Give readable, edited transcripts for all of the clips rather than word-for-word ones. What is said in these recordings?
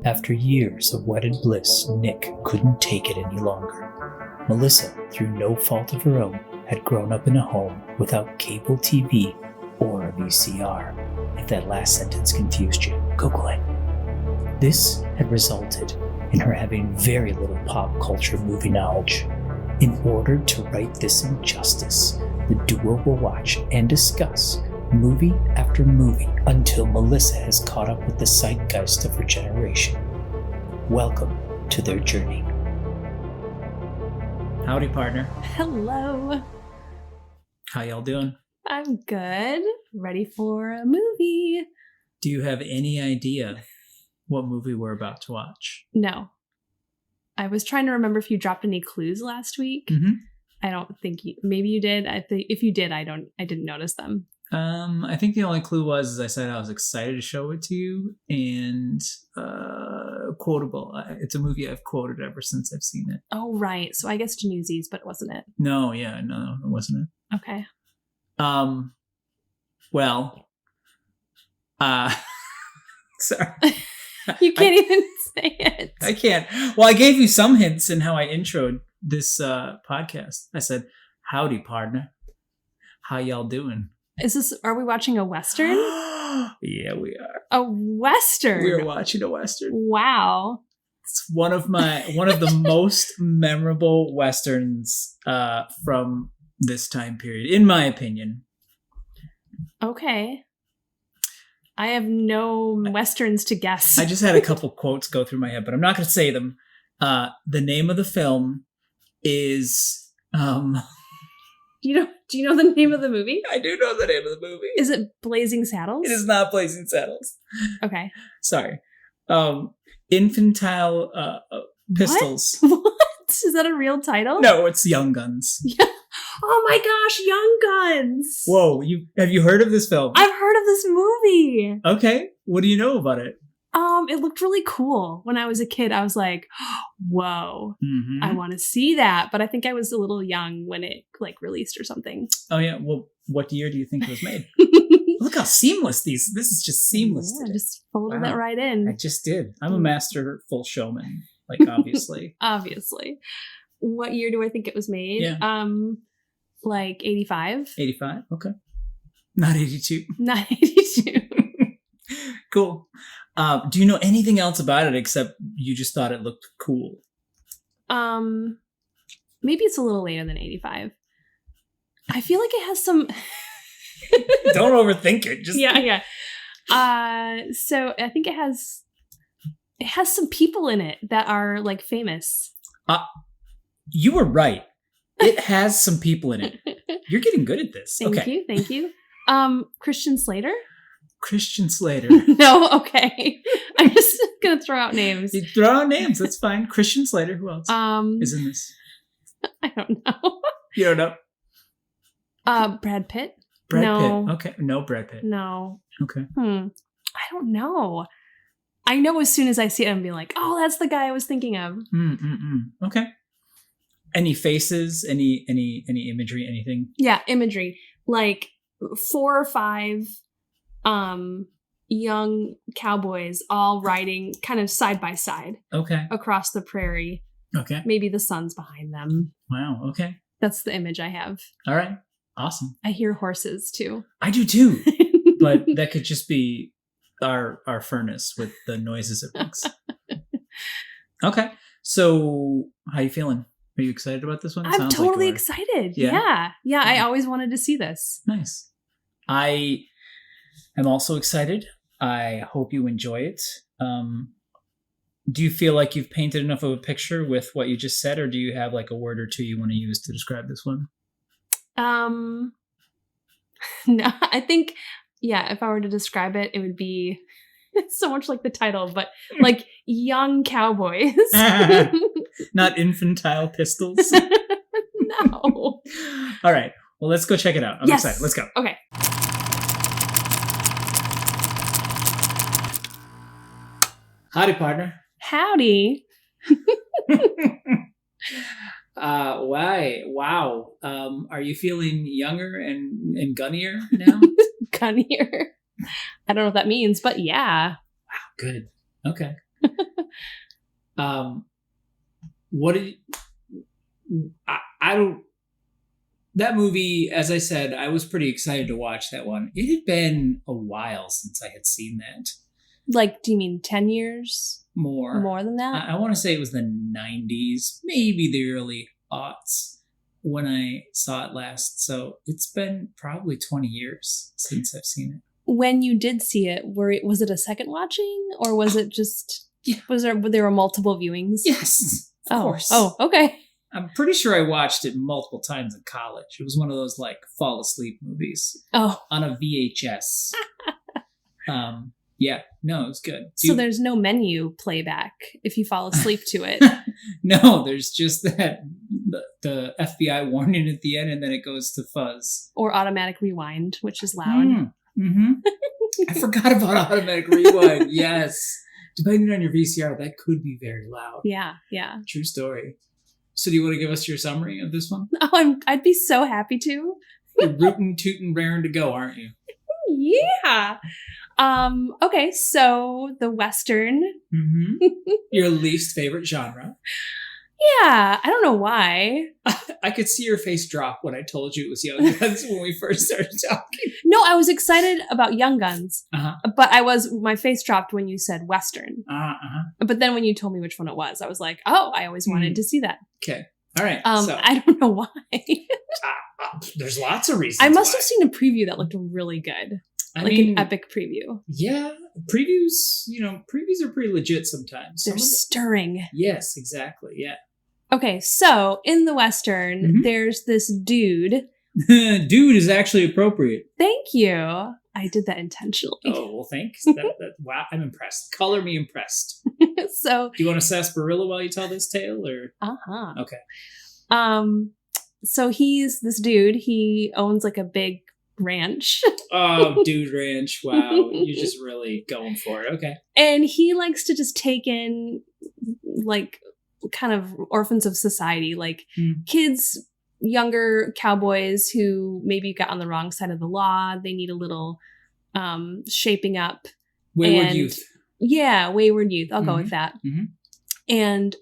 After years of wedded bliss, Nick couldn't take it any longer. Melissa, through no fault of her own, had grown up in a home without cable TV or a VCR. If that last sentence confused you, Google it. This had resulted in her having very little pop culture movie knowledge. In order to right this injustice, the duo will watch and discuss movie after movie until Melissa has caught up with the zeitgeist of her generation. Welcome to their journey. Howdy, partner. Hello. How y'all doing? I'm good. Ready for a movie. Do you have any idea what movie we're about to watch? No. I was trying to remember if you dropped any clues last week. Mm-hmm. I don't think maybe you did. If you did, I didn't notice them. I think the only clue was I said I was excited to show it to you, and quotable. It's a movie I've quoted ever since I've seen it. Oh, right. So I guess Newsies, but wasn't it? No, it wasn't it. Okay. Well, sorry. You can't even say it. I can't. Well, I gave you some hints in how I introed this podcast. I said, "Howdy, partner. How y'all doing?" Are we watching a Western? Yeah, we are. A Western? We're watching a Western. Wow. It's one of the most memorable Westerns from this time period, in my opinion. Okay. I have no Westerns to guess. I just had a couple quotes go through my head, but I'm not going to say them. The name of the film is... Do you know the name of the movie? I do know the name of the movie. Is it Blazing Saddles? It is not Blazing Saddles. Okay. Sorry. Infantile Pistols. What? Is that a real title? No, it's Young Guns. Yeah. Oh my gosh, Young Guns. Whoa, have you heard of this film? I've heard of this movie. Okay. What do you know about it? It looked really cool. When I was a kid, I was like, whoa, mm-hmm. I want to see that. But I think I was a little young when it released or something. Oh yeah. Well, what year do you think it was made? Look how seamless this is just seamless. Yeah, just folded it right in. I just did. I'm a masterful showman. Obviously. Obviously. What year do I think it was made? Yeah. 85. 85. Okay. Not 82. Not 82. Cool. Do you know anything else about it except you just thought it looked cool? Maybe it's a little later than 85. I feel like it has some... Don't overthink it. Just Yeah. So I think it has some people in it that are famous. You were right. It has some people in it. You're getting good at this. Thank you. Christian Slater? Christian Slater. No, okay. I'm just gonna throw out names. You throw out names, that's fine. Christian Slater, who else is in this? I don't know. You don't know? Brad Pitt? Pitt. No. Okay. No Brad Pitt. No. Okay. I don't know. I know as soon as I see it, I'm being like, oh, that's the guy I was thinking of. Okay. Any faces? Any imagery? Anything? Yeah, imagery. 4 or 5 young cowboys all riding kind of side by side. Okay. Across the prairie. Okay. Maybe the sun's behind them. Wow. Okay. That's the image I have. All right. Awesome. I hear horses too. I do too. But that could just be our furnace with the noises it makes. Okay. So how you feeling? Are you excited about this one? I'm totally excited. Yeah. I always wanted to see this. Nice. I am also excited. I hope you enjoy it. Do you feel like you've painted enough of a picture with what you just said, or do you have a word or two you want to use to describe this one? No, I think, if I were to describe it, it would be so much like the title, but young cowboys. Not infantile pistols? No. All right. Well, let's go check it out. I'm excited. Let's go. Okay. Howdy, partner. Howdy. Why? Wow. Are you feeling younger and gunnier now? Gunnier. I don't know what that means, but yeah. Wow, good. Okay. What did I don't. That movie, as I said, I was pretty excited to watch that one. It had been a while since I had seen that. Like, do you mean 10 years? More. More than that? I want to say it was the 90s, maybe the early aughts when I saw it last. So it's been probably 20 years since I've seen it. When you did see it, was it a second watching? Or was it just... Yeah. Were there multiple viewings? Yes, of course. Oh, okay. I'm pretty sure I watched it multiple times in college. It was one of those like fall asleep movies. Oh. On a VHS. Yeah, no, it was good. So there's no menu playback if you fall asleep to it. No, there's just that the FBI warning at the end, and then it goes to fuzz. Or automatic rewind, which is loud. Mm-hmm. I forgot about automatic rewind. Yes. Depending on your VCR, that could be very loud. Yeah. True story. So do you want to give us your summary of this one? Oh, I'd be so happy to. You're rootin', tootin', raring to go, aren't you? Yeah. Okay, so the Western. Mm-hmm. Your least favorite genre. Yeah, I don't know why. I could see your face drop when I told you it was Young Guns when we first started talking. No, I was excited about Young Guns, but my face dropped when you said Western. But then when you told me which one it was, I was like, oh, I always wanted to see that. Okay. All right. I don't know why. There's lots of reasons. I must have seen a preview that looked really good. I mean, an epic preview. Yeah. Previews are pretty legit sometimes. They're stirring. Yes, exactly. Yeah. Okay, so in the Western, there's this dude. Dude is actually appropriate. Thank you. I did that intentionally. Oh, well, thanks. Wow, I'm impressed. Color me impressed. So, do you want a sarsaparilla while you tell this tale, or? Okay. So he's this dude. He owns like a big ranch. Oh, dude ranch. Wow. You're just really going for it. Okay. And he likes to just take in like kind of orphans of society, like kids, younger cowboys who maybe got on the wrong side of the law. They need a little shaping up. Wayward youth. Yeah, wayward youth. I'll go with that. And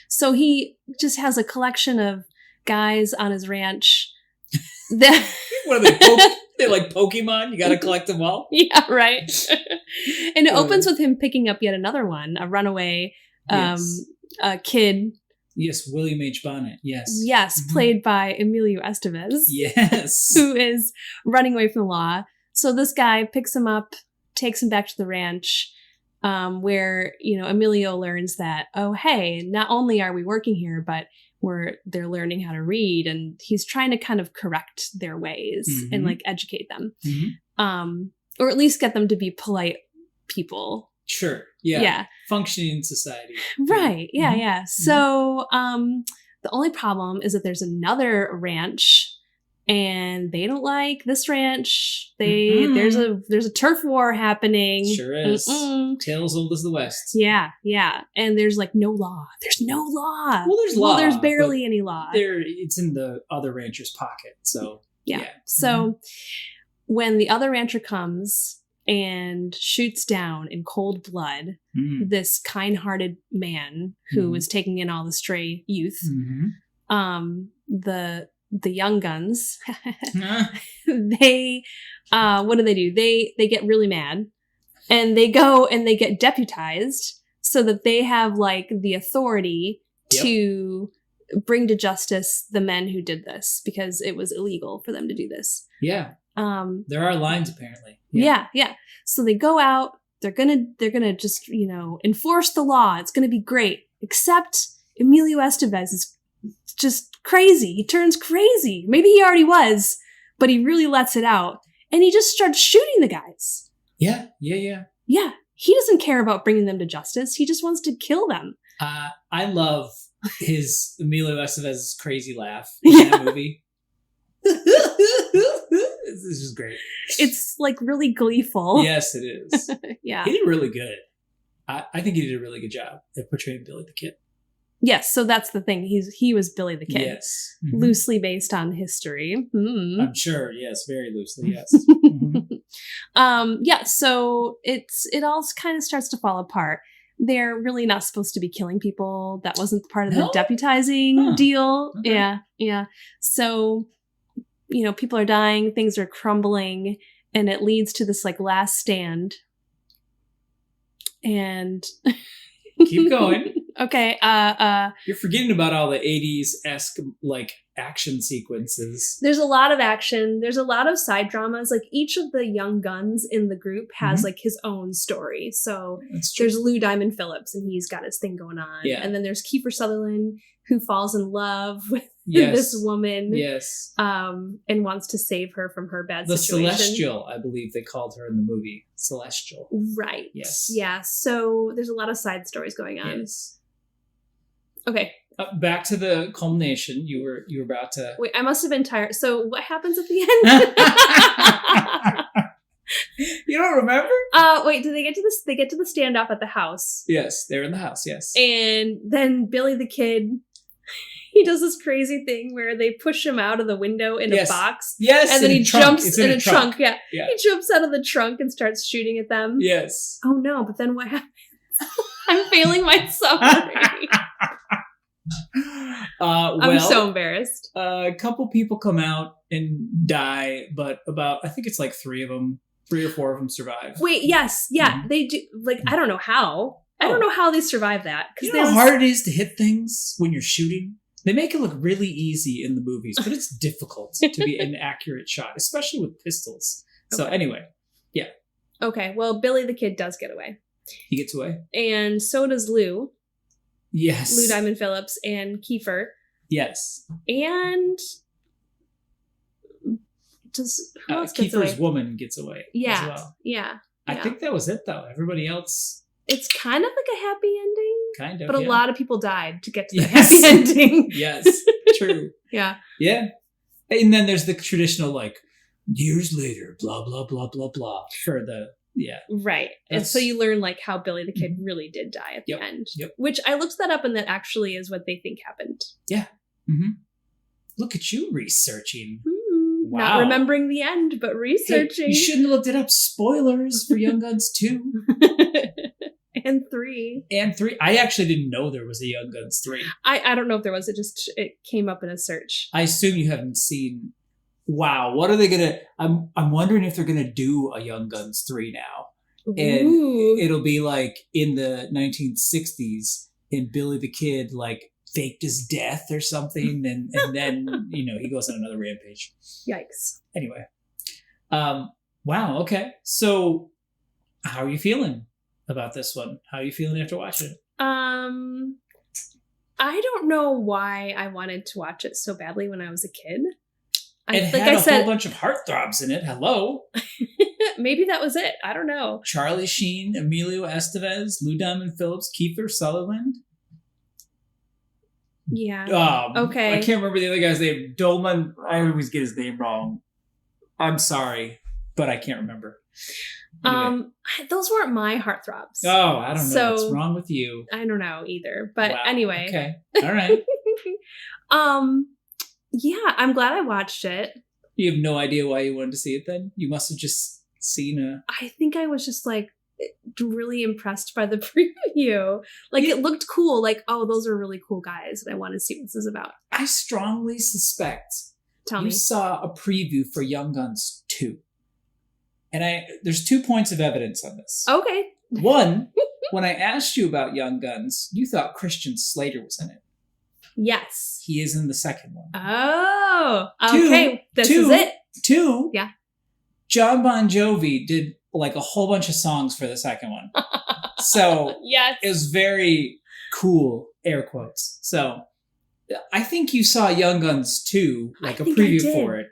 so he just has a collection of guys on his ranch that what are they? They're like Pokemon. You got to collect them all. Yeah, right. And it opens with him picking up yet another one, a runaway kid. Yes, William H. Bonnet. Yes. Yes, played by Emilio Estevez. Yes. Who is running away from the law. So this guy picks him up, takes him back to the ranch, where, Emilio learns that, oh, hey, not only are we working here, but they're learning how to read, and he's trying to kind of correct their ways and like educate them, or at least get them to be polite people. Sure. Yeah. Functioning in society. Right. Yeah. So the only problem is that there's another ranch, and they don't like this ranch. There's a turf war happening. Sure is. Tales old as the West. Yeah. And there's like no law. There's no law. Well, there's law. There's barely any law. It's in the other rancher's pocket. So yeah. So when the other rancher comes and shoots down in cold blood this kind-hearted man who was taking in all the stray youth, the Young Guns, they what do? They get really mad, and they go and they get deputized so that they have like the authority to bring to justice the men who did this, because it was illegal for them to do this. Yeah. There are lines apparently. Yeah. So they go out, they're gonna just, enforce the law. It's gonna be great. Except Emilio Estevez is just crazy. He turns crazy. Maybe he already was, but he really lets it out. And he just starts shooting the guys. Yeah. Yeah. He doesn't care about bringing them to justice. He just wants to kill them. I love his Emilio Estevez's crazy laugh in that movie. This is just great. It's like really gleeful. Yes, it is. Yeah. He did really good. I think he did a really good job at portraying Billy the Kid. Yes, so that's the thing. He was Billy the Kid. Yes. Loosely based on history. I'm sure, yes, very loosely, yes. Yeah, so it all kind of starts to fall apart. they're really not supposed to be killing people. That wasn't part of the deputizing deal. Okay. Yeah. So, people are dying, things are crumbling, and it leads to this like last stand. And keep going. Okay. You're forgetting about all the 80s-esque like action sequences. There's a lot of action. There's a lot of side dramas. Like each of the young guns in the group has like his own story. So there's Lou Diamond Phillips, and he's got his thing going on. Yeah. And then there's Kiefer Sutherland, who falls in love with this woman. Yes. And wants to save her from her bad the situation. Celestial, I believe they called her in the movie. Celestial. Right. Yes. Yeah. So there's a lot of side stories going on. Yes. Okay. Back to the culmination. You were about to. Wait, I must have been tired. So what happens at the end? You don't remember? Wait, do they get to this? They get to the standoff at the house. Yes, they're in the house. Yes. And then Billy the Kid, he does this crazy thing where they push him out of the window in a box. Yes. And then he jumps in a trunk. Yeah. Yeah. He jumps out of the trunk and starts shooting at them. Yes. Oh no, but then what happens? I'm failing my summary. I'm so embarrassed. A couple people come out and die, but I think it's like 3 or 4 of them survive. Wait, yes. Yeah, they do. Like, I don't know how. I don't know how they survive that. You know how hard it is to hit things when you're shooting? They make it look really easy in the movies, but it's difficult to be an accurate shot, especially with pistols. So anyway, yeah. Okay, well, Billy the Kid does get away. He gets away. And so does Lou. Yes. Lou Diamond Phillips and Kiefer. Yes. And does who else gets Kiefer's away? woman gets away as well. Yeah. I think that was it, though. Everybody else... It's kind of like a happy ending. Kind of, but a lot of people died to get to the yes. happy ending. Yes, true. Yeah. Yeah. And then there's the traditional, like, years later, blah, blah, blah, blah, blah, for the... Yeah. Right. And so you learn like how Billy the Kid really did die at the end. Yep. Which I looked that up, and that actually is what they think happened. Yeah. Mm-hmm. Look at you researching. Wow. Not remembering the end, but researching. Hey, you shouldn't have looked it up. Spoilers for Young Guns 2. And 3. And 3. I actually didn't know there was a Young Guns 3. I don't know if there was. It came up in a search. I assume you haven't seen... Wow, what are they gonna... I'm wondering if they're gonna do a Young Guns 3 now. And it'll be like in the 1960s, and Billy the Kid like faked his death or something, and then he goes on another rampage. Yikes. Anyway. Wow, okay. So how are you feeling about this one? How are you feeling after watching it? I don't know why I wanted to watch it so badly when I was a kid. It had a whole bunch of heartthrobs in it. Hello. Maybe that was it. I don't know. Charlie Sheen, Emilio Estevez, Lou Diamond Phillips, Kiefer Sutherland. Yeah. Okay. I can't remember the other guy's name. Dolman. I always get his name wrong. I'm sorry, but I can't remember. Anyway. Those weren't my heartthrobs. Oh, I don't know what's wrong with you. I don't know either. But anyway. Okay. All right. Yeah, I'm glad I watched it. You have no idea why you wanted to see it then? You must have just seen I think I was just like really impressed by the preview. Like it looked cool. Like, oh, those are really cool guys, and I want to see what this is about. I strongly suspect you saw a preview for Young Guns 2. And there's 2 points of evidence on this. Okay. One, when I asked you about Young Guns, you thought Christian Slater was in it. Yes. He is in the second one. Oh, okay. This is it. 2. Yeah. John Bon Jovi did like a whole bunch of songs for the second one. So yes. It was very cool, air quotes. So I think you saw Young Guns 2, like a preview for it.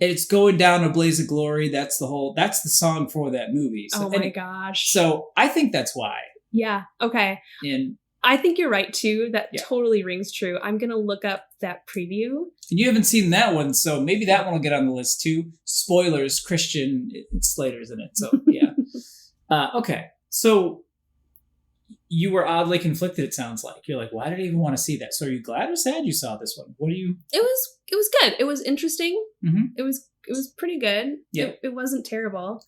It's going down a blaze of glory. That's the song for that movie. So, oh my gosh. So I think that's why. Yeah. Okay. And I think you're right too. That totally rings true. I'm going to look up that preview. And you haven't seen that one, so maybe that one will get on the list too. Spoilers, Christian Slater's in it. So yeah. Okay. So you were oddly conflicted, it sounds like. You're like, why did I even want to see that? So are you glad or sad you saw this one? What do you... It was good. It was interesting. Mm-hmm. It was pretty good. Yeah. It wasn't terrible.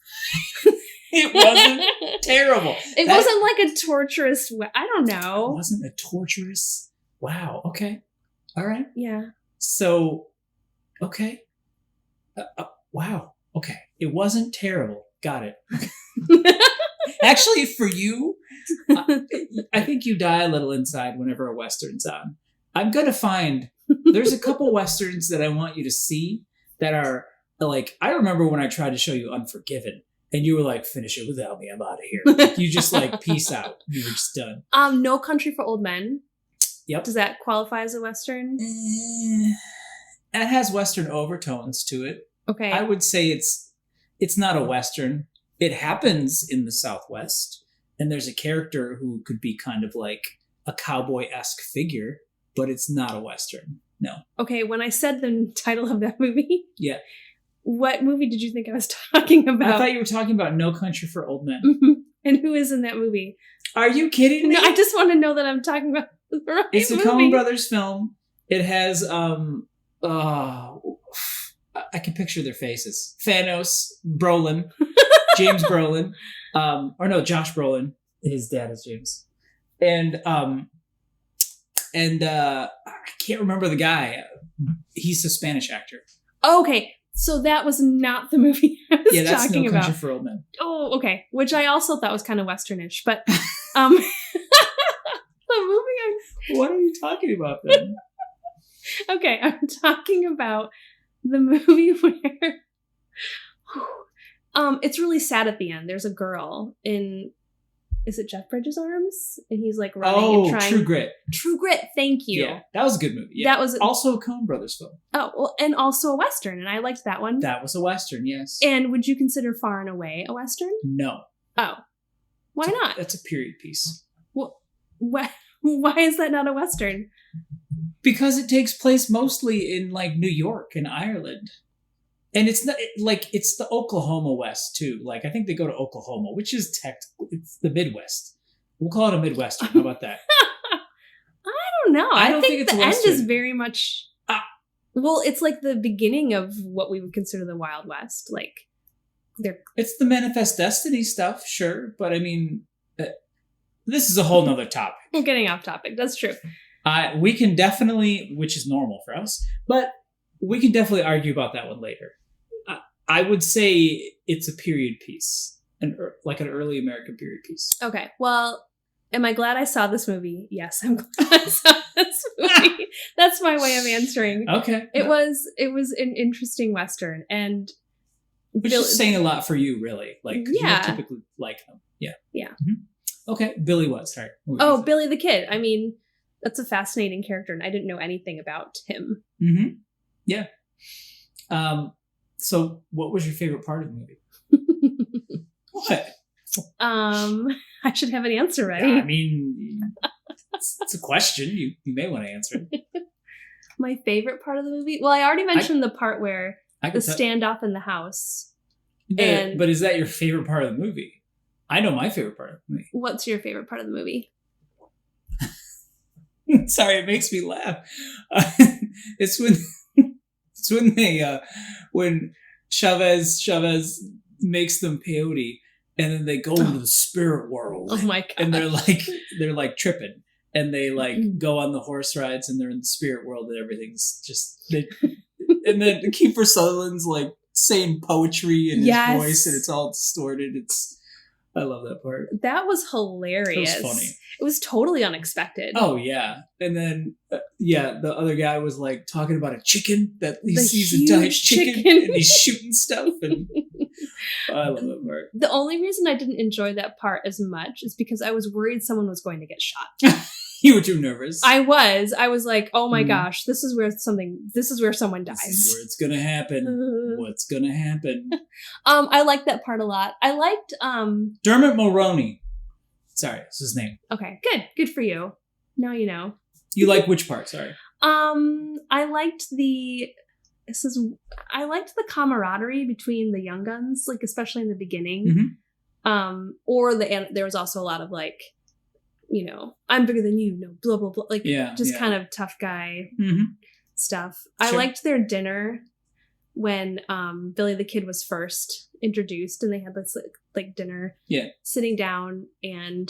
It wasn't terrible. It wasn't like a torturous I don't know. It wasn't a torturous. Wow. Okay. All right. Yeah. So, okay. Wow. Okay. It wasn't terrible. Got it. Actually, for you, I think you die a little inside whenever a Western's on. I'm going to find, there's a couple Westerns that I want you to see that are like, I remember when I tried to show you Unforgiven and you were like, finish it without me. I'm out of here. Like, you just like, peace out. You were just done. No Country for Old Men. Yep. Does that qualify as a Western? It has Western overtones to it. Okay. I would say it's not a Western. It happens in the Southwest, and there's a character who could be kind of like a cowboy-esque figure, but it's not a Western. No. Okay, when I said the title of that movie, Yeah. What movie did you think I was talking about? I thought you were talking about No Country for Old Men. And who is in that movie? Are you kidding me? No, I just want to know that I'm talking about the right It's a movie. Coen Brothers film. It has I can picture their faces. Thanos, Brolin, James Brolin, or no, Josh Brolin. His dad is James, and I can't remember the guy. He's a Spanish actor. Okay, so that was not the movie I was Yeah, that's talking No about. Country for Old Men. Oh, okay. Which I also thought was kind of Westernish, but the movie What are you talking about then? Okay, I'm talking about the movie where it's really sad at the end. There's a girl in, is it Jeff Bridges' arms? And he's like running and trying. True Grit. True Grit, thank you. Yeah, that was a good movie. Yeah. That was also a Coen Brothers film. Oh, well, and also a Western, and I liked that one. That was a Western, yes. And would you consider Far and Away a Western? No. Oh. Why not? That's a period piece. Well, why is that not a Western? Because it takes place mostly in like New York and Ireland. And it's not like it's the Oklahoma West too. Like I think they go to Oklahoma, which is it's the Midwest. We'll call it a Midwestern. How about that? I don't know. I don't think it's the a end Western. is very much well, it's like the beginning of what we would consider the Wild West. Like it's the Manifest Destiny stuff, sure, but I mean this is a whole nother topic. We're getting off topic. That's true. We can definitely, which is normal for us, but we can definitely argue about that one later. I would say it's a period piece, like an early American period piece. Okay. Well, am I glad I saw this movie? Yes, I'm glad I saw this movie. That's my way of answering. Okay. It was an interesting Western, and which is saying a lot for you, really. Like, 'cause you don't typically like them. Yeah. Yeah. Mm-hmm. Okay. Billy was. Sorry. Oh, Billy the Kid. I mean, that's a fascinating character, and I didn't know anything about him. Mm-hmm. Yeah. So what was your favorite part of the movie? What? I should have an answer ready. Yeah, I mean, it's a question. You may want to answer it. My favorite part of the movie? Well, I already mentioned the part where the standoff in the house. But is that your favorite part of the movie? I know my favorite part of the movie. What's your favorite part of the movie? Sorry, it makes me laugh. It's when Chavez makes them peyote, and then they go into the spirit world. Oh my god! And they're like tripping, and they like go on the horse rides, and they're in the spirit world, and everything's just. And then Kiefer Sutherland's like saying poetry in his voice, and it's all distorted. I love that part. That was hilarious. It was funny. It was totally unexpected. Oh, yeah. And then, the other guy was like talking about a chicken that he sees a died chicken and he's shooting stuff. And I love that part. The only reason I didn't enjoy that part as much is because I was worried someone was going to get shot. You were too nervous. I was like, oh my gosh, this is where someone dies. This is where it's going to happen. What's going to happen? I liked that part a lot. I liked Dermot Mulroney. Sorry, that's his name. Okay, good for you. Now you know. You like which part? Sorry. I liked the camaraderie between the young guns, like especially in the beginning. Mm-hmm. There was also a lot of like, I'm bigger than you, blah blah blah, like kind of tough guy stuff. Sure. I liked their dinner when Billy the Kid was first introduced and they had this like dinner. Yeah. Sitting down and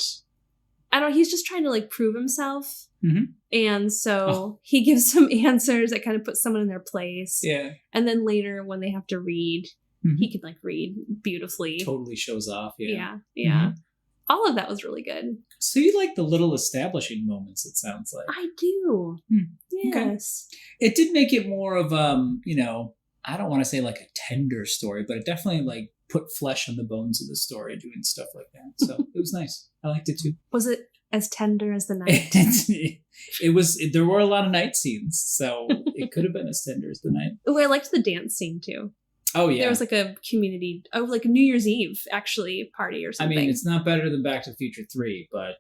I don't know, he's just trying to like prove himself. Mm-hmm. And so he gives some answers that kind of put someone in their place. Yeah. And then later when they have to read, he can like read beautifully. Totally shows off. Yeah. Yeah. Mm-hmm. All of that was really good. So you like the little establishing moments, it sounds like. I do. Yes. Okay. It did make it more of, I don't want to say like a tender story, but it definitely like put flesh on the bones of the story doing stuff like that. So it was nice. I liked it too. Was it as tender as the night? There were a lot of night scenes, so it could have been as tender as the night. Oh, I liked the dance scene too. Oh yeah. There was like a community, like a New Year's Eve actually party or something. I mean, it's not better than Back to the Future 3, but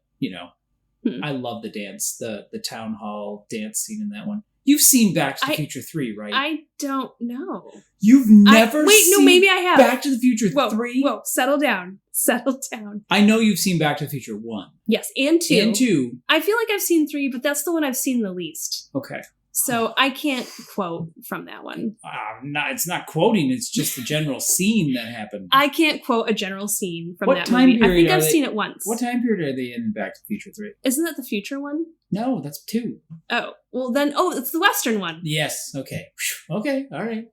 I love the dance, the town hall dance scene in that one. You've seen Back to the Future 3, right? I don't know. You've never seen maybe I have. Back to the Future 3? Whoa, settle down. Settle down. I know you've seen Back to the Future 1. Yes, and 2. And 2. I feel like I've seen 3, but that's the one I've seen the least. Okay. So I can't quote from that one. It's not quoting, it's just the general scene that happened. I can't quote a general scene from that time movie. I think I've they, seen it once. What time period are they in Back to the Future 3? Isn't that the future one? No, that's 2. Oh, well then, it's the Western one. Yes, okay. Okay, all right.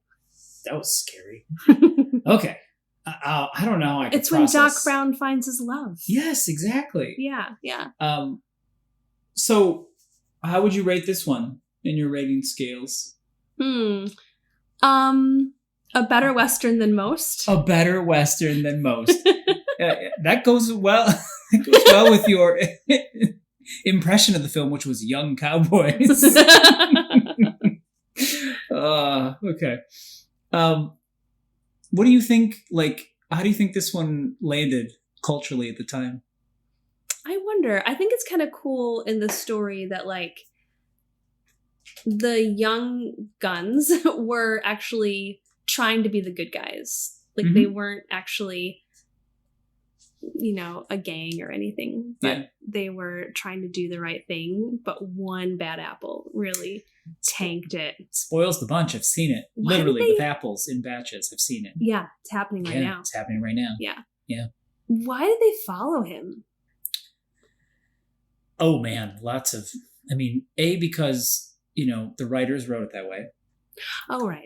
That was scary. Okay. I don't know. It's when Doc Brown finds his love. Yes, exactly. Yeah. So, how would you rate this one in your rating scales? A better Western than most. A better Western than most. That goes well. It goes well with your impression of the film, which was young cowboys. Okay. What do you think? Like, how do you think this one landed culturally at the time? I wonder. I think it's kind of cool in the story that like the young guns were actually trying to be the good guys. Like they weren't actually, a gang or anything, but they were trying to do the right thing. But one bad apple really tanked it. Spoils the bunch. I've seen it. Literally with apples in batches. I've seen it. Yeah, it's happening right now. It's happening right now. Yeah. Why did they follow him? Oh man, because the writers wrote it that way. Oh, right.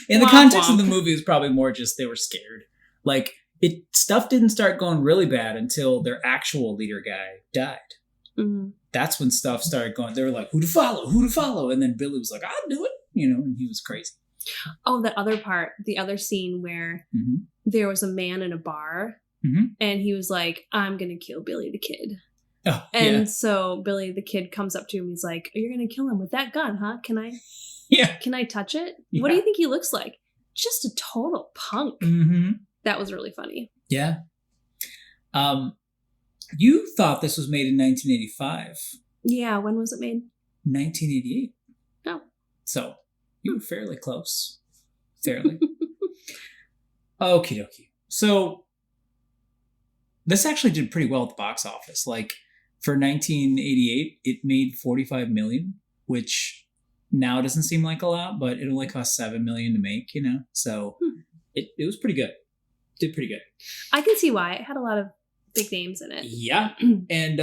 In the context of the movie, it was probably more just they were scared. Like, stuff didn't start going really bad until their actual leader guy died. Mm-hmm. That's when stuff started going. They were like, who to follow? And then Billy was like, I'll do it. And he was crazy. Oh, that other part, the other scene where there was a man in a bar and he was like, I'm going to kill Billy the Kid. Oh, and so Billy the Kid comes up to him. He's like, you're going to kill him with that gun, huh? Can I touch it? Yeah. What do you think he looks like? Just a total punk. Mm-hmm. That was really funny. Yeah. You thought this was made in 1985. Yeah. When was it made? 1988. Oh. So you were fairly close. Fairly. Okie dokie. So this actually did pretty well at the box office. Like, for 1988, it made $45 million, which now doesn't seem like a lot, but it only cost $7 million to make, So it was pretty good. Did pretty good. I can see why. It had a lot of big names in it. Yeah. And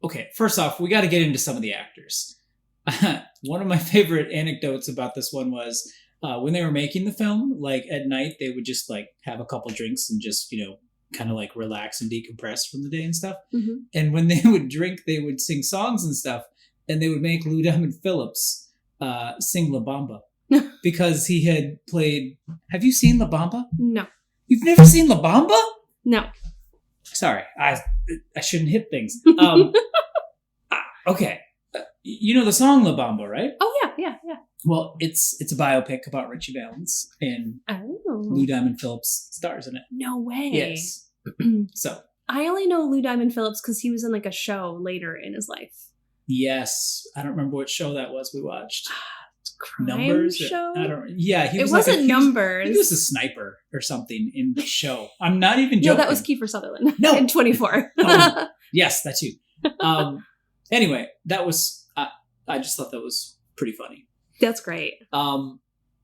okay, first off, we got to get into some of the actors. One of my favorite anecdotes about this one was when they were making the film, like at night, they would just like have a couple drinks and just, kind of like relax and decompress from the day and stuff. Mm-hmm. And when they would drink, they would sing songs and stuff. And they would make Lou Diamond Phillips sing La Bamba because he had played. Have you seen La Bamba? No. You've never seen La Bamba? No. Sorry, I shouldn't hit things. Okay. You know the song La Bamba, right? Oh, yeah. Well, it's a biopic about Richie Valens, and Lou Diamond Phillips stars in it. No way. Yes. So I only know Lou Diamond Phillips because he was in like a show later in his life. Yes, I don't remember what show that was we watched. Crime Numbers show? I don't. Yeah, he was. It wasn't Numbers. He was a sniper or something in the show. I'm not even joking. No, that was Kiefer Sutherland. No, in 24. Yes, that's you. Anyway, that was. I just thought that was pretty funny. That's great.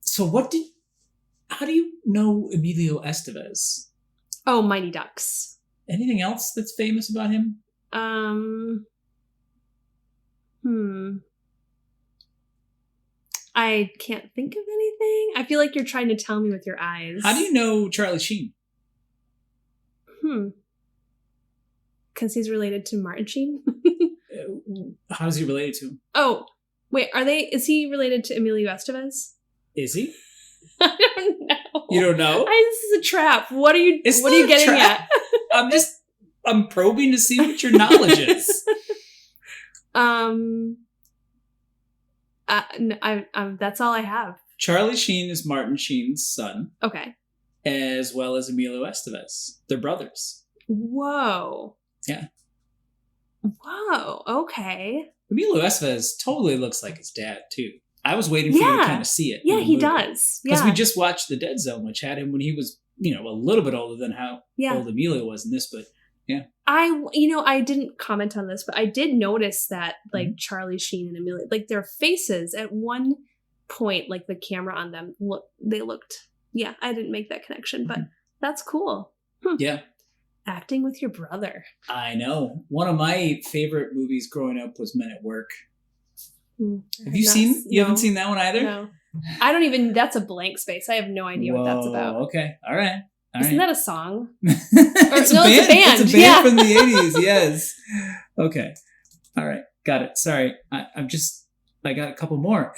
So how do you know Emilio Estevez? Oh, Mighty Ducks. Anything else that's famous about him? I can't think of anything. I feel like you're trying to tell me with your eyes. How do you know Charlie Sheen? Because he's related to Martin Sheen. How is he related to him? Oh, wait, is he related to Emilio Estevez? Is he? I don't know. You don't know? This is a trap. What are you getting at? I'm probing to see what your knowledge is. That's all I have. Charlie Sheen is Martin Sheen's son. Okay. As well as Emilio Estevez. They're brothers. Whoa. Yeah. Whoa. Okay. Emilio Estevez totally looks like his dad, too. I was waiting for you to kind of see it. Yeah, he does. Because we just watched The Dead Zone, which had him when he was, a little bit older than how old Emilio was in this, but yeah. I didn't comment on this, but I did notice that, like, Charlie Sheen and Emilio, like, their faces at one point, like, the camera on them, they looked, I didn't make that connection, but that's cool. Yeah. Acting with your brother. I know. One of my favorite movies growing up was Men at Work. Have you seen? You haven't seen that one either? No. I don't even. That's a blank space. I have no idea what that's about. Okay. All right. Isn't that a song? It's a band. It's a band from the 80s. Yes. Okay. All right. Got it. Sorry. I got a couple more.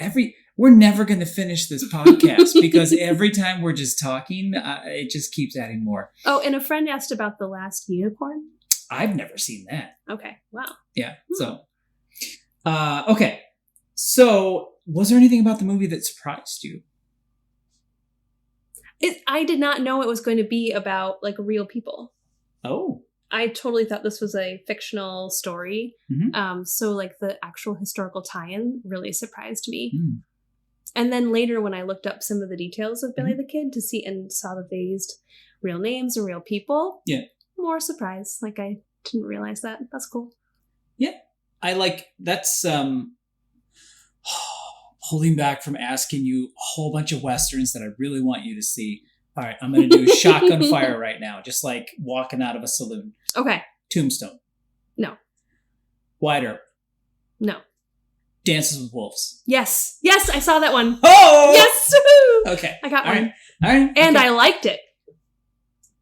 We're never going to finish this podcast because every time we're just talking, it just keeps adding more. Oh, and a friend asked about The Last Unicorn. I've never seen that. Okay. Wow. Yeah. So, okay. So, was there anything about the movie that surprised you? I did not know it was going to be about, like, real people. Oh. I totally thought this was a fictional story. Mm-hmm. So, like, the actual historical tie-in really surprised me. Mm. And then later when I looked up some of the details of Billy the Kid to see and saw that they used real names and real people. Yeah. More surprise. Like, I didn't realize that. That's cool. Yeah. That's holding back from asking you a whole bunch of Westerns that I really want you to see. All right, I'm going to do Shotgun Fire right now, just like walking out of a saloon. Okay. Tombstone. No. Wide Earp. No. Dances with Wolves. Yes. Yes, I saw that one. Oh! Yes! Okay. I got one. All right. And I liked it.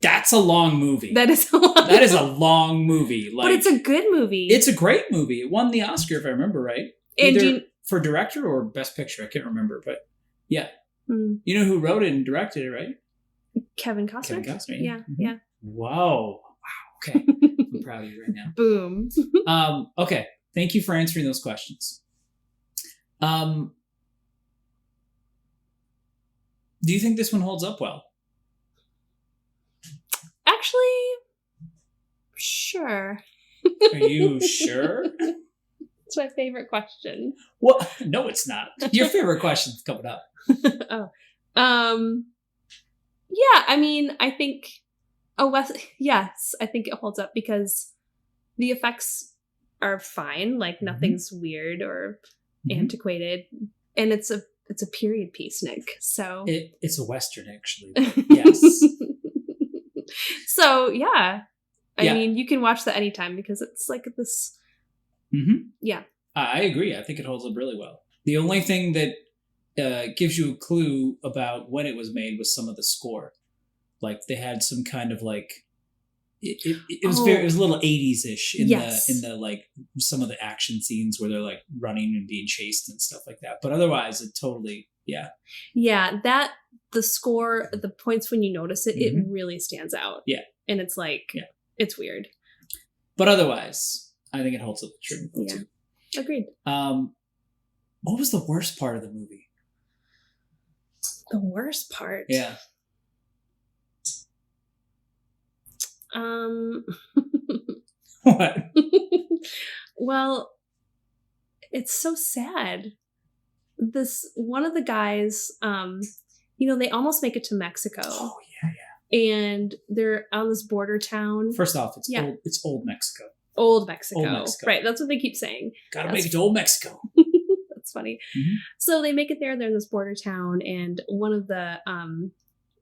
That's a long movie. That is a long That is a long movie. But it's a good movie. It's a great movie. It won the Oscar, if I remember right. Either for director or best picture. I can't remember, but yeah. You know who wrote it and directed it, right? Kevin Costner. Yeah. Mm-hmm. Yeah. Wow. Okay. I'm proud of you right now. Boom. Okay. Thank you for answering those questions. Do you think this one holds up well? Actually, sure. Are you sure? It's my favorite question. Well, no, it's not. Your favorite question's coming up. Yeah, I mean, I think yes, I think it holds up because the effects are fine, like nothing's weird or antiquated, and it's a period piece, Nick. So it's a Western, actually. Yes. So yeah, I mean, you can watch that anytime because it's like this. Yeah, I agree. I think it holds up really well. The only thing that gives you a clue about when it was made was some of the score. Like they had some kind of like it was it was a little 80s-ish in the like some of the action scenes where they're like running and being chased and stuff like that. But otherwise it totally that the score, the points when you notice it, it really stands out. Yeah. And it's like it's weird. But otherwise, I think it holds up true. Yeah. Agreed. What was the worst part of the movie? The worst part? Yeah. What? Well, it's so sad. This one of the guys, they almost make it to Mexico. Oh yeah. And they're on this border town. First off, it's old Mexico. Old Mexico. Right, that's what they keep saying. Gotta make it to old Mexico. funny. Mhm. So they make it there. They're in this border town, and one of the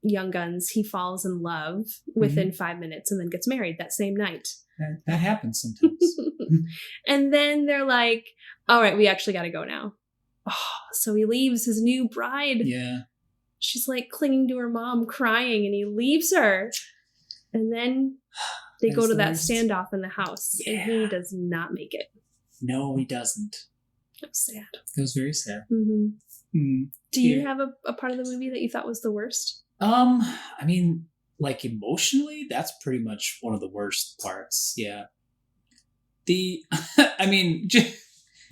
young guns, he falls in love within 5 minutes and then gets married that same night. That happens sometimes. And then they're like, all right, we actually got to go now. Oh, so he leaves his new bride. Yeah. She's like clinging to her mom, crying, and he leaves her. And then they go to that standoff in the house, and he does not make it. No, he doesn't. It was sad. It was very sad. Mm-hmm. Do you have a part of the movie that you thought was the worst? I mean, like emotionally, that's pretty much one of the worst parts. Yeah. I mean,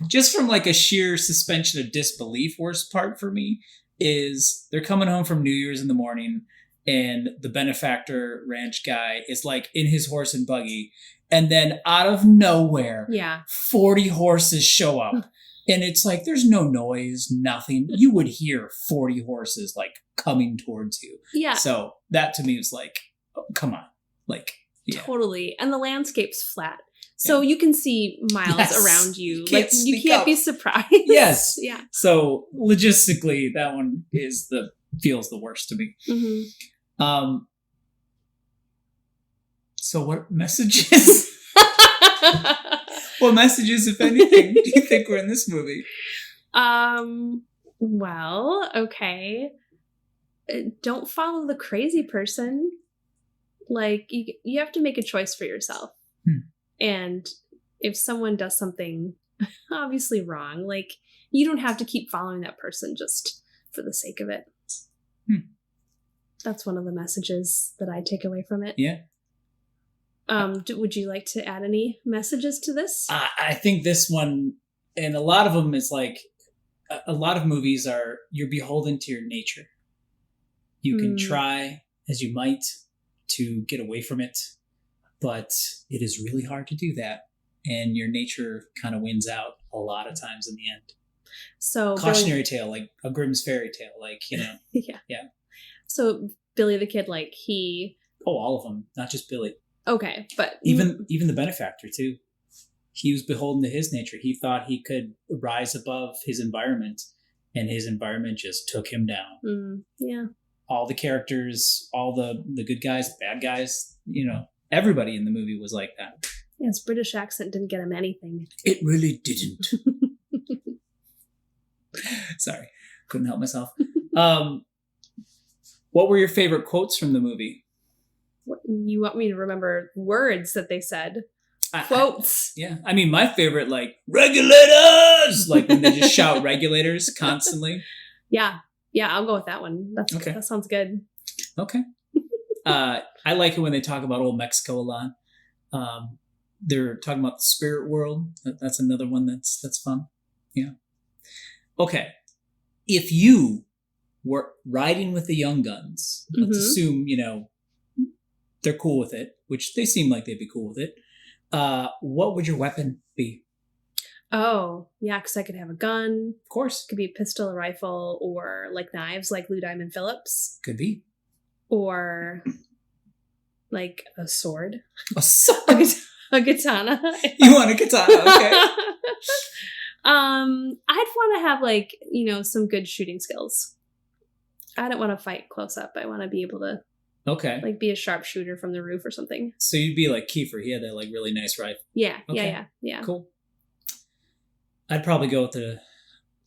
just from like a sheer suspension of disbelief, worst part for me is they're coming home from New Year's in the morning, and the benefactor ranch guy is like in his horse and buggy, and then out of nowhere, 40 horses show up. And it's like, there's no noise, nothing. You would hear 40 horses like coming towards you. Yeah. So that to me was like, oh, come on. Like, yeah. Totally. And the landscape's flat. So you can see miles around you. You can't be surprised. Yes. Yeah. So logistically, that one feels the worst to me. Mm-hmm. So what messages? What messages, if anything, do you think were in this movie? Well, okay. Don't follow the crazy person. Like, you have to make a choice for yourself. And if someone does something obviously wrong, like, you don't have to keep following that person just for the sake of it. That's one of the messages that I take away from it. Yeah. Would you like to add any messages to this? I think this one, and a lot of them, is like, a lot of movies are, you're beholden to your nature. You can try as you might to get away from it, but it is really hard to do that. And your nature kind of wins out a lot of times in the end. So cautionary tale, like a Grimm's fairy tale, like, you know. Yeah. So Billy the Kid, like all of them, not just Billy. Okay, but even the benefactor too. He was beholden to his nature. He thought he could rise above his environment, and his environment just took him down. Yeah. All the characters, all the good guys, bad guys, you know, everybody in the movie was like that. Yeah, his British accent didn't get him anything. It really didn't. Sorry, couldn't help myself. What were your favorite quotes from the movie? You want me to remember words that they said? Quotes. Yeah. I mean, my favorite, like, regulators! Like when they just shout regulators constantly. Yeah. Yeah, I'll go with that one. Okay. That sounds good. Okay. I like it when they talk about old Mexico a lot. They're talking about the spirit world. That's another one that's fun. Yeah. Okay. If you were riding with the young guns, let's assume, you know, they're cool with it, which they seem like they'd be cool with it. What would your weapon be? Oh, yeah, because I could have a gun. Of course. It could be a pistol, a rifle, or like knives, like Lou Diamond Phillips. Could be. Or like a sword. A sword? A katana. You want a katana, okay. I'd want to have, like, you know, some good shooting skills. I don't want to fight close up. I want to be able to like be a sharpshooter from the roof or something. So you'd be like Kiefer. He had that like really nice rifle. Yeah. Yeah. Cool. I'd probably go with the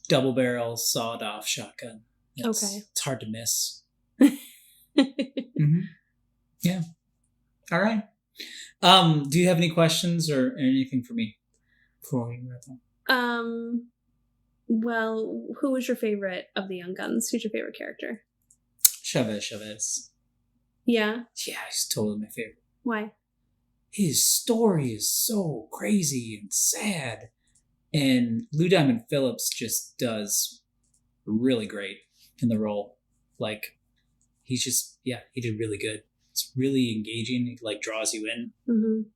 double barrel sawed off shotgun. It's hard to miss. Yeah. All right. Do you have any questions or anything for me before we wrap up? Well, who was your favorite of the Young Guns? Who's your favorite character? Chavez. Yeah? Yeah, he's totally my favorite. Why? His story is so crazy and sad. And Lou Diamond Phillips just does really great in the role. Like, he's just, he did really good. It's really engaging. He, like, draws you in. And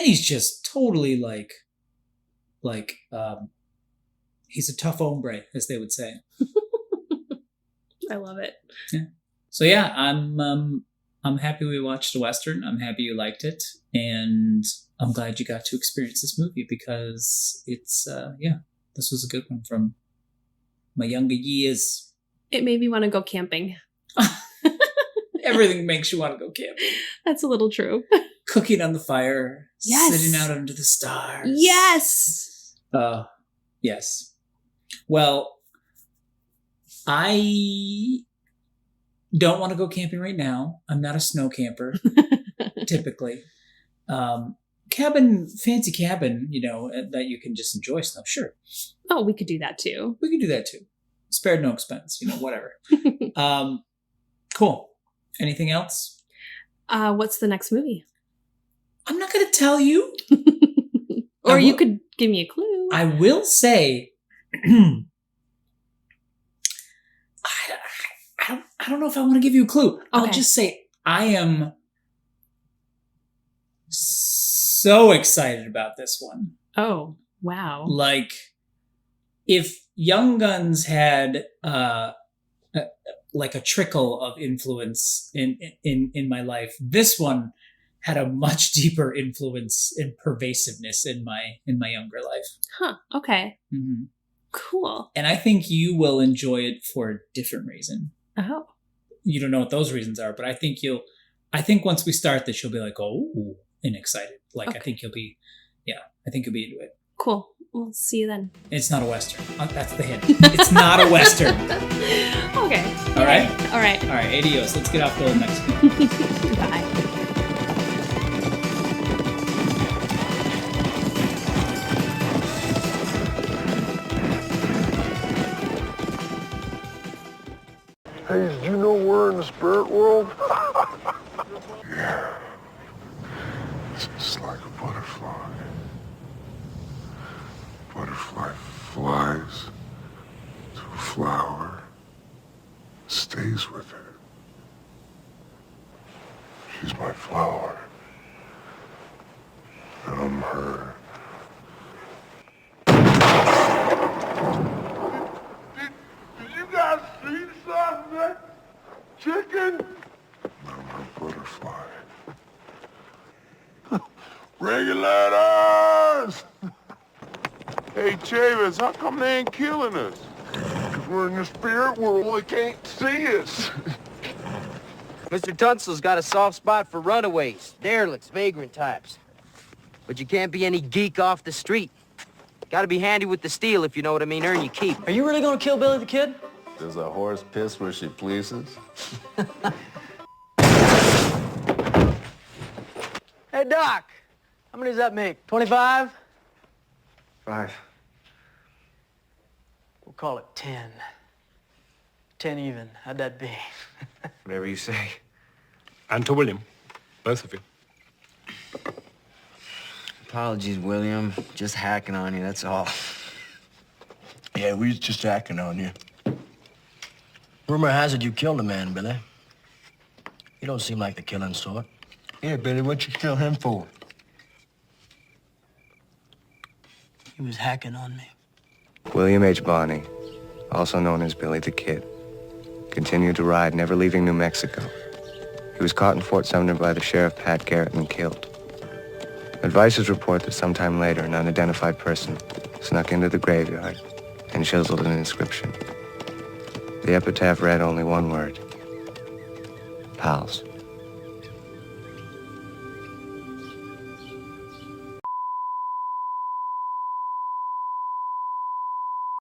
he's just totally, he's a tough hombre, as they would say. I love it. Yeah. So yeah, I'm happy we watched a Western. I'm happy you liked it, and I'm glad you got to experience this movie because it's this was a good one from my younger years. It made me want to go camping. Everything makes you want to go camping. That's a little true. Cooking on the fire. Yes. Sitting out under the stars. Yes. Yes. Well, I don't want to go camping right now. I'm not a snow camper, typically. Fancy cabin, that you can just enjoy snow. Sure. Oh, we could do that too. We could do that too. Spared no expense, whatever. Cool. Anything else? What's the next movie? I'm not going to tell you. Or you could give me a clue. I will say, I don't know if I want to give you a clue. Okay. I'll just say I am so excited about this one. Oh, wow. Like, if Young Guns had like a trickle of influence in my life, this one had a much deeper influence and pervasiveness in my younger life. Huh. Okay. Mm-hmm. Cool. And I think you will enjoy it for a different reason. Oh. You don't know what those reasons are, but I think once we start this, you'll be like, oh, and excited. Like, okay. I think you'll be into it. Cool. We'll see you then. It's not a Western. That's the hint. It's not a Western. Okay. All right? All right. All right, adios. Let's get off to Mexico. Bye. Hey, did you know we're in the spirit world? Yeah. It's just like a butterfly. Butterfly flies to a flower, stays with it. She's my flower, and I'm her. Did you guys see something? Chicken? I'm her butterfly. Regulators! Hey, Chavis, how come they ain't killing us? Because we're in the spirit world, they can't see us. Mr. Tunsil's got a soft spot for runaways, derelicts, vagrant types. But you can't be any geek off the street. Gotta be handy with the steel, if you know what I mean, earn your keep. Are you really gonna kill Billy the Kid? Does a horse piss where she pleases? Hey, Doc, how many does that make? 25? 5. We'll call it 10. 10 even. How'd that be? Whatever you say. And to William, both of you. Apologies, William. Just hacking on you, that's all. Yeah, we was just hacking on you. Rumor has it you killed a man, Billy. You don't seem like the killing sort. Yeah, Billy, what'd you kill him for? He was hacking on me. William H. Bonney, also known as Billy the Kid, continued to ride, never leaving New Mexico. He was caught in Fort Sumner by the sheriff, Pat Garrett, and killed. Advisors report that sometime later, an unidentified person snuck into the graveyard and chiseled an inscription. The epitaph read only one word: Pals.